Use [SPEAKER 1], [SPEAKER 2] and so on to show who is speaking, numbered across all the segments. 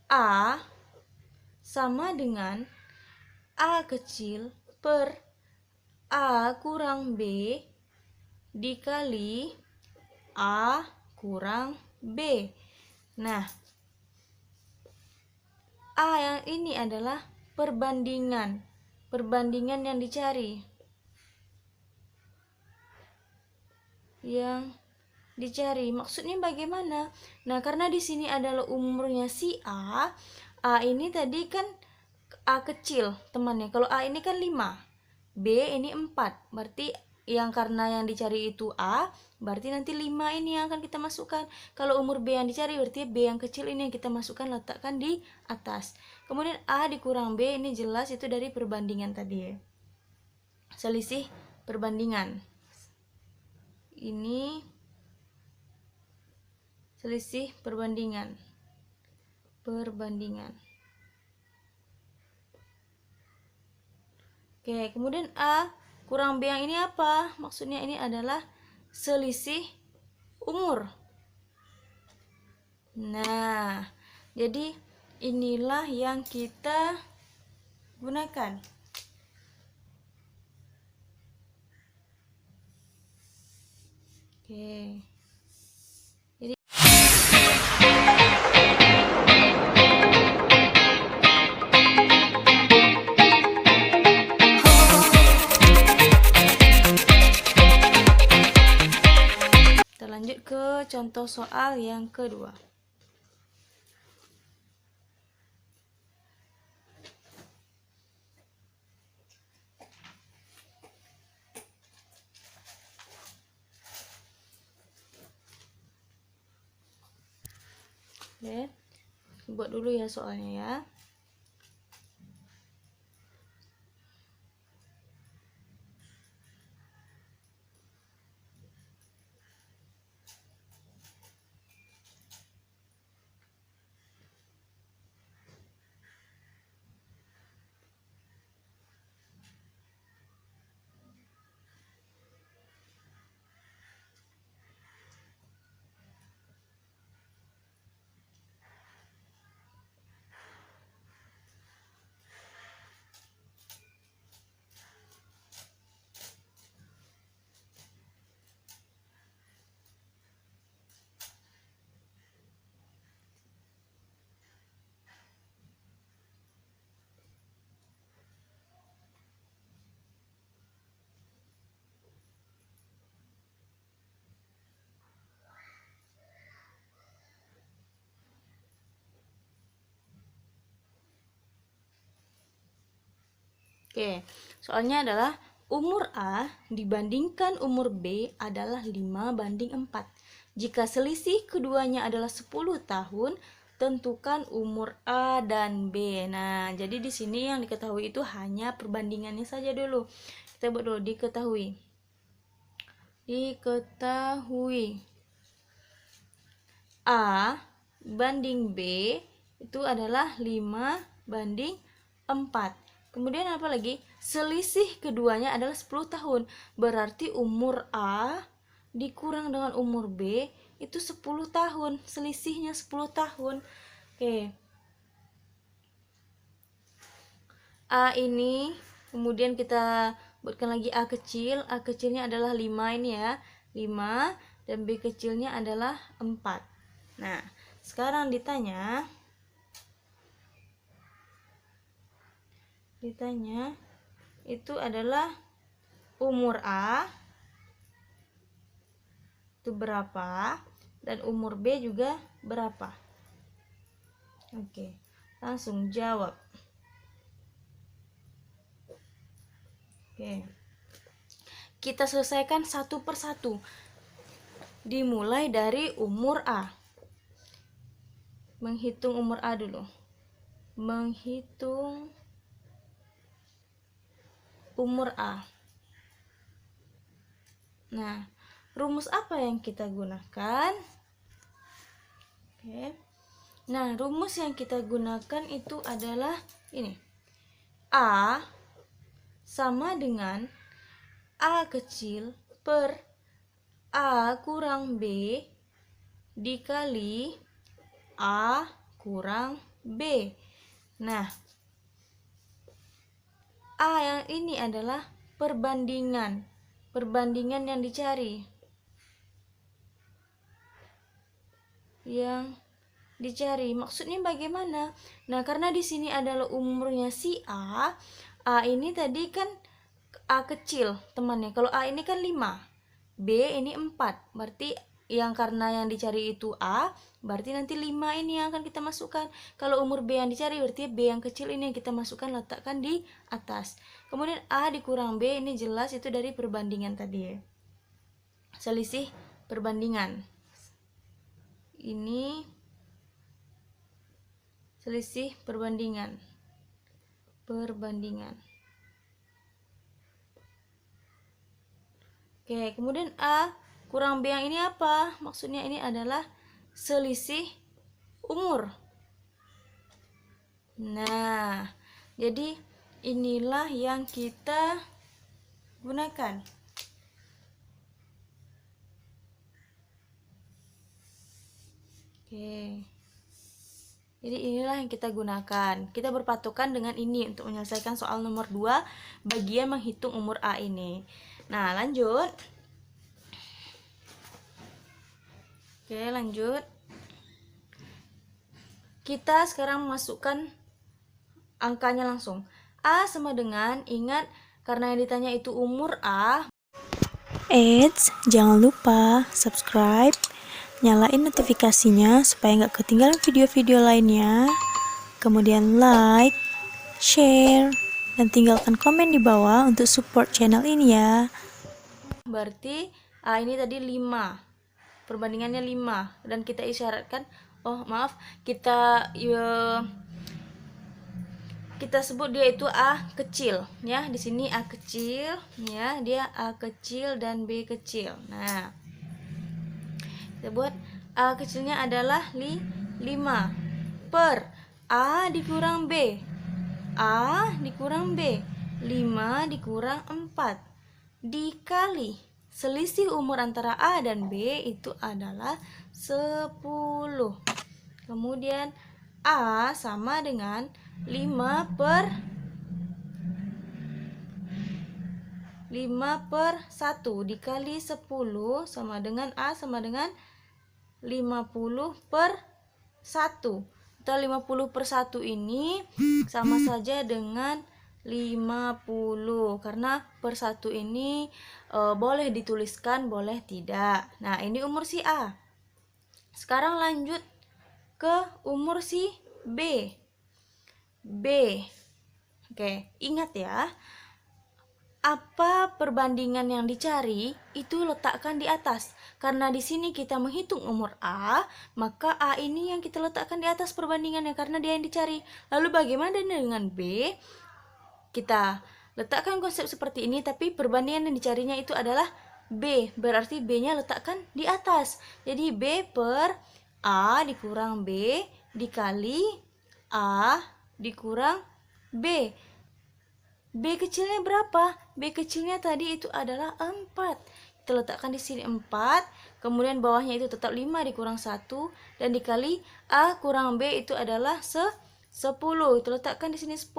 [SPEAKER 1] A sama dengan A kecil per A kurang B dikali A kurang B. Nah, A yang ini adalah perbandingan yang dicari. Maksudnya bagaimana? Nah, karena di sini adalah umurnya si A ini tadi kan A kecil temannya. Kalau A ini kan 5, B ini 4. Berarti karena yang dicari itu A, berarti nanti 5 ini yang akan kita masukkan. Kalau umur B yang dicari, berarti B yang kecil ini yang kita masukkan, letakkan di atas. Kemudian A dikurang B, ini jelas itu dari perbandingan tadi ya. Selisih perbandingan. Ini selisih perbandingan. Oke, kemudian A kurang B yang ini apa? Maksudnya ini adalah selisih umur. Nah, jadi inilah yang kita gunakan. Oke. Jadi kita lanjut ke contoh soal yang kedua. Oke, buat dulu ya soalnya ya. Oke, soalnya adalah umur A dibandingkan umur B adalah 5:4. Jika selisih keduanya adalah 10 tahun, tentukan umur A dan B. Nah, jadi di sini yang diketahui itu hanya perbandingannya saja dulu. Kita buat dulu diketahui. A banding B itu adalah 5:4. Kemudian apa lagi? Selisih keduanya adalah 10 tahun. Berarti umur A dikurang dengan umur B itu 10 tahun. Selisihnya 10 tahun. Oke. A ini kemudian kita buatkan lagi A kecil. A kecilnya adalah 5 ini ya. 5 dan B kecilnya adalah 4. Nah, sekarang ditanya itu adalah umur A itu berapa dan umur B juga berapa. Oke, langsung jawab. Oke, kita selesaikan satu persatu. Dimulai dari umur A. Menghitung umur A dulu. Menghitung umur A. Nah, rumus apa yang kita gunakan? Oke. Nah, rumus yang kita gunakan itu adalah ini. A sama dengan A kecil per A kurang B dikali A dikurang B. Nah, A yang ini adalah perbandingan yang dicari. Maksudnya bagaimana? Nah, karena di sini adalah umurnya si A ini tadi kan A kecil temannya. Kalau A ini kan 5, B ini 4. Berarti karena yang dicari itu A, berarti nanti 5 ini yang akan kita masukkan. Kalau umur B yang dicari, berarti B yang kecil ini yang kita masukkan, letakkan di atas. Kemudian A dikurang B, ini jelas itu dari perbandingan tadi ya. Selisih perbandingan. Ini selisih perbandingan. Oke, kemudian A kurang B yang ini apa? Maksudnya ini adalah selisih umur. Nah, jadi inilah yang kita gunakan. Oke. Jadi inilah yang kita gunakan. Kita berpatokan dengan ini untuk menyelesaikan soal nomor 2 bagian menghitung umur A ini. Nah, lanjut. Oke, lanjut. Kita sekarang masukkan angkanya langsung. A sama dengan, ingat karena yang ditanya itu umur A.
[SPEAKER 2] Jangan lupa subscribe, nyalain notifikasinya supaya nggak ketinggalan video-video lainnya. Kemudian like, share, dan tinggalkan komen di bawah untuk support channel ini ya.
[SPEAKER 1] Berarti A ini tadi 5. Perbandingannya 5 dan kita isyaratkan, kita sebut dia itu A kecil ya. Di sini A kecil ya, dia A kecil dan B kecil. Nah, kita buat A kecilnya adalah 5 per A dikurang B. A dikurang B, 5 dikurang 4 dikali selisih umur antara A dan B itu adalah 10. Kemudian A sama dengan 5 per 1 dikali 10 sama dengan A sama dengan 50 per 1. Atau 50 per 1 ini sama saja dengan 50 karena per 1 ini boleh dituliskan, boleh tidak. Nah, ini umur si A. Sekarang lanjut ke umur si B. Oke, ingat ya. Apa perbandingan yang dicari itu letakkan di atas. Karena di sini kita menghitung umur A, maka A ini yang kita letakkan di atas perbandingannya karena dia yang dicari. Lalu bagaimana dengan B? Kita letakkan konsep seperti ini, tapi perbandingan yang dicarinya itu adalah B. Berarti B-nya letakkan di atas. Jadi B per A dikurang B dikali A dikurang B. B kecilnya berapa? B kecilnya tadi itu adalah 4. Kita letakkan di sini 4, kemudian bawahnya itu tetap 5 dikurang 1 dan dikali A kurang B itu adalah 10. Itu letakkan di sini 10.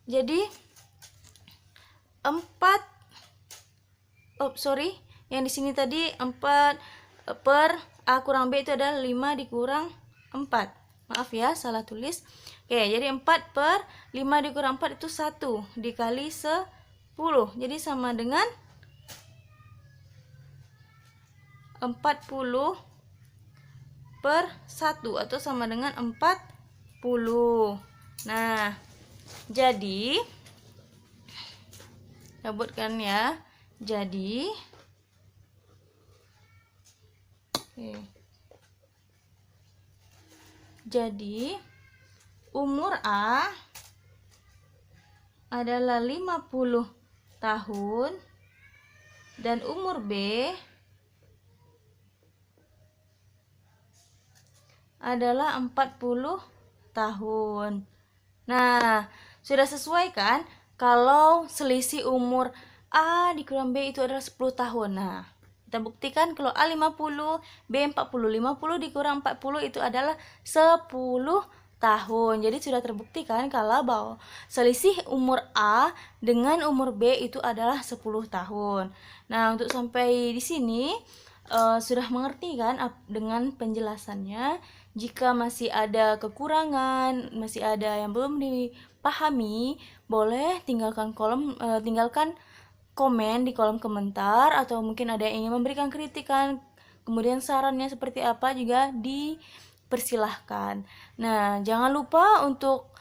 [SPEAKER 1] Jadi 4 yang di sini tadi 4 per A kurang B itu adalah 5 dikurang 4. Maaf ya, salah tulis. Oke, jadi 4 per 5 dikurang 4 itu 1 dikali 10. Jadi sama dengan 40 per 1 atau sama dengan 40. Nah, jadi kita buatkan ya. Jadi umur A adalah 50 tahun dan umur B adalah 40 tahun. Nah, sudah sesuai kan? Kalau selisih umur A dikurang B itu adalah 10 tahun. Nah, kita kita buktikan kalau A 50, B 40. 50 dikurang 40 itu adalah 10 tahun. Jadi sudah terbuktikan kalau bahwa selisih umur A dengan umur B itu adalah 10 tahun. Nah, untuk sampai di sini sudah mengerti kan dengan penjelasannya. Jika masih ada kekurangan, masih ada yang belum dipahami, boleh tinggalkan komen di kolom komentar, atau mungkin ada yang ingin memberikan kritikan, kemudian sarannya seperti apa juga dipersilahkan. Nah, jangan lupa untuk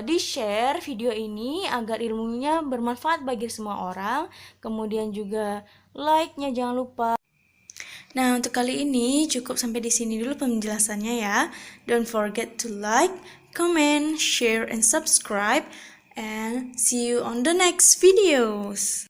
[SPEAKER 1] di-share video ini agar ilmunya bermanfaat bagi semua orang. Kemudian juga like-nya jangan lupa. Nah, untuk kali ini cukup sampai di sini dulu penjelasannya ya. Don't forget to like, comment, share, and subscribe. And see you on the next videos.